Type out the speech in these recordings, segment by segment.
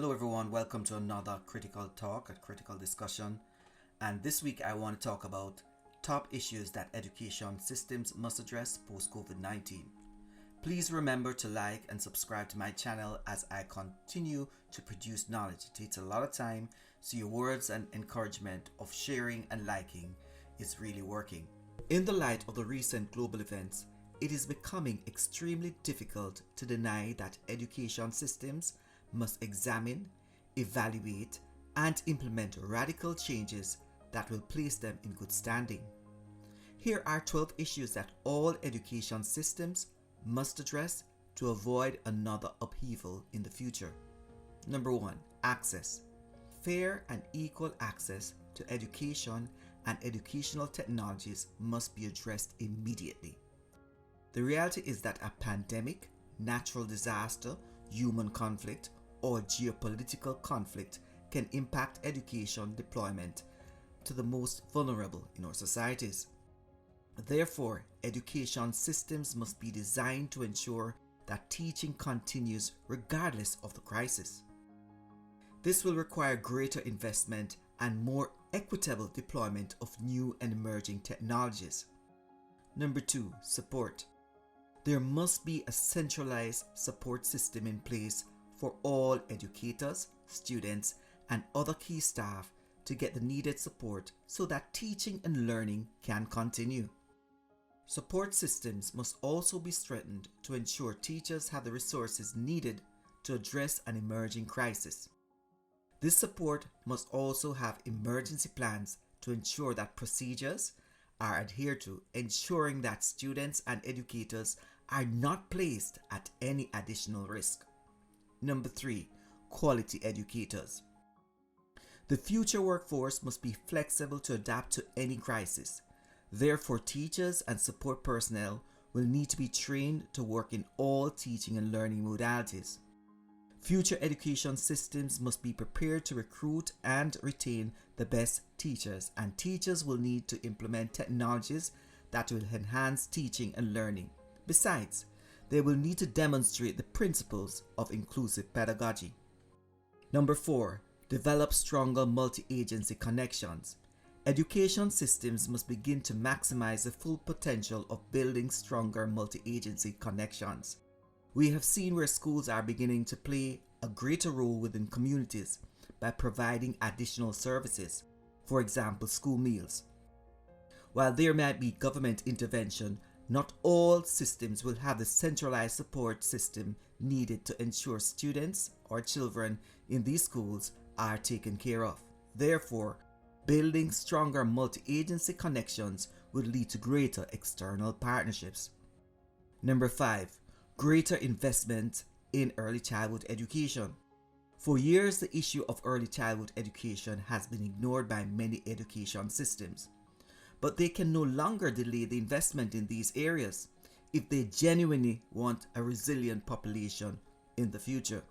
Hello everyone, welcome to another critical talk, a critical discussion. And this week I want to talk about top issues that education systems must address post COVID-19. Please remember to like and subscribe to my channel as I continue to produce knowledge. It takes a lot of time, so your words and encouragement of sharing and liking is really working. In the light of the recent global events, it is becoming extremely difficult to deny that education systems must examine, evaluate, and implement radical changes that will place them in good standing. Here are 12 issues that all education systems must address to avoid another upheaval in the future. Number 1. Access. Fair and equal access to education and educational technologies must be addressed immediately. The reality is that a pandemic, natural disaster, human conflict, or geopolitical conflict can impact education deployment to the most vulnerable in our societies. Therefore, education systems must be designed to ensure that teaching continues regardless of the crisis. This will require greater investment and more equitable deployment of new and emerging technologies. Number 2. Support. There must be a centralized support system in place for all educators, students, and other key staff to get the needed support so that teaching and learning can continue. Support systems must also be strengthened to ensure teachers have the resources needed to address an emerging crisis. This support must also have emergency plans to ensure that procedures are adhered to, ensuring that students and educators are not placed at any additional risk. Number 3. Quality educators. The future workforce must be flexible to adapt to any crisis. Therefore, teachers and support personnel will need to be trained to work in all teaching and learning modalities. Future education systems must be prepared to recruit and retain the best teachers, and teachers will need to implement technologies that will enhance teaching and learning. Besides, they will need to demonstrate the principles of inclusive pedagogy. Number 4. Develop stronger multi-agency connections. Education systems must begin to maximize the full potential of building stronger multi-agency connections. We have seen where schools are beginning to play a greater role within communities by providing additional services, for example, school meals. While there might be government intervention, not all systems will have the centralized support system needed to ensure students or children in these schools are taken care of. Therefore, building stronger multi-agency connections would lead to greater external partnerships. Number 5. Greater investment in early childhood education. For years, the issue of early childhood education has been ignored by many education systems. But they can no longer delay the investment in these areas if they genuinely want a resilient population in the future.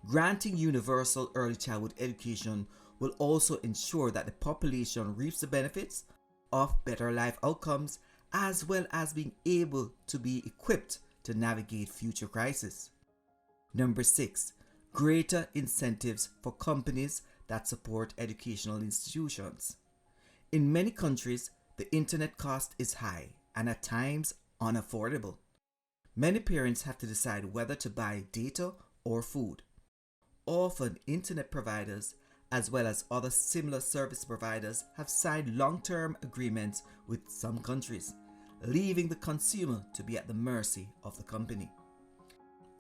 Granting universal early childhood education will also ensure that the population reaps the benefits of better life outcomes, as well as being able to be equipped to navigate future crises. Number 6. Greater incentives for companies that support educational institutions. In many countries, the internet cost is high and at times unaffordable. Many parents have to decide whether to buy data or food. Often, internet providers as well as other similar service providers have signed long-term agreements with some countries, leaving the consumer to be at the mercy of the company.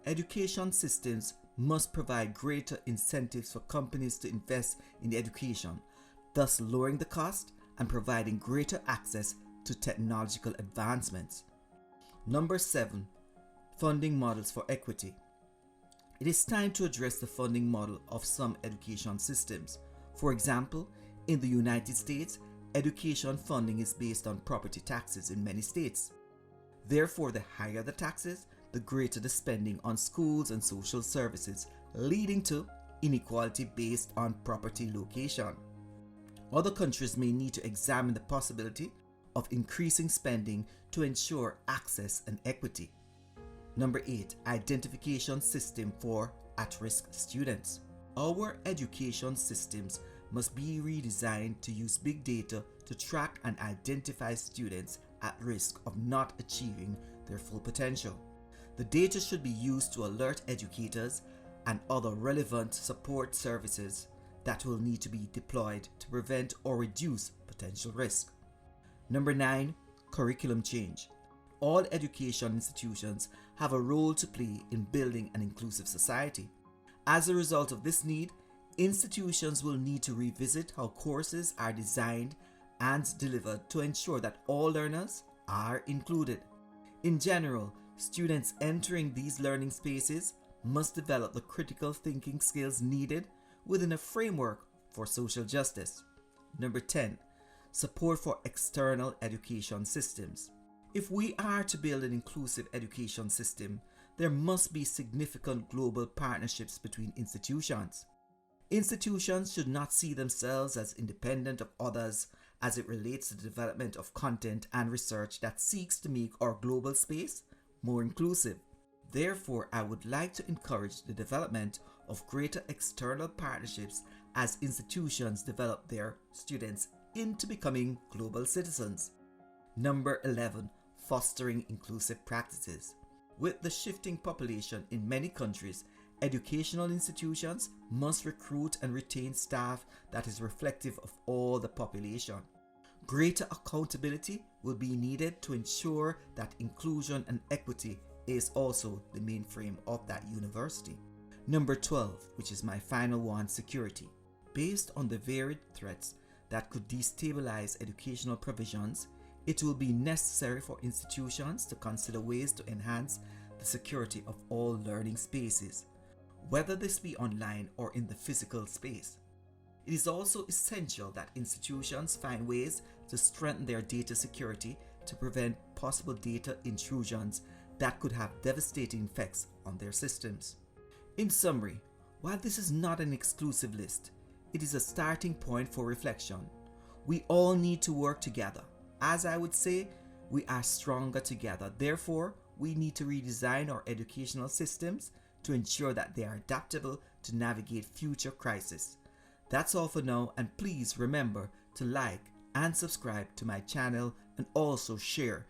Education systems must provide greater incentives for companies to invest in education, thus lowering the cost and providing greater access to technological advancements. Number 7. Funding models for equity. It is time to address the funding model of some education systems. For example, in the United States, education funding is based on property taxes in many states. Therefore, the higher the taxes, the greater the spending on schools and social services, leading to inequality based on property location. Other countries may need to examine the possibility of increasing spending to ensure access and equity. Number 8. Identification system for at-risk students. Our education systems must be redesigned to use big data to track and identify students at risk of not achieving their full potential. The data should be used to alert educators and other relevant support services that will need to be deployed to prevent or reduce potential risk. Number 9, curriculum change. All education institutions have a role to play in building an inclusive society. As a result of this need, institutions will need to revisit how courses are designed and delivered to ensure that all learners are included. In general, students entering these learning spaces must develop the critical thinking skills needed within a framework for social justice. Number 10, support for external education systems. If we are to build an inclusive education system, there must be significant global partnerships between institutions. Institutions should not see themselves as independent of others as it relates to the development of content and research that seeks to make our global space more inclusive. Therefore, I would like to encourage the development of greater external partnerships as institutions develop their students into becoming global citizens. Number 11, fostering inclusive practices. With the shifting population in many countries, educational institutions must recruit and retain staff that is reflective of all the population. Greater accountability will be needed to ensure that inclusion and equity is also the mainframe of that university. Number 12, which is my final one, security. Based on the varied threats that could destabilize educational provisions, it will be necessary for institutions to consider ways to enhance the security of all learning spaces, whether this be online or in the physical space. It is also essential that institutions find ways to strengthen their data security to prevent possible data intrusions that could have devastating effects on their systems. In summary, while this is not an exclusive list, it is a starting point for reflection. We all need to work together. As I would say, we are stronger together. Therefore, we need to redesign our educational systems to ensure that they are adaptable to navigate future crises. That's all for now, and please remember to like and subscribe to my channel and also share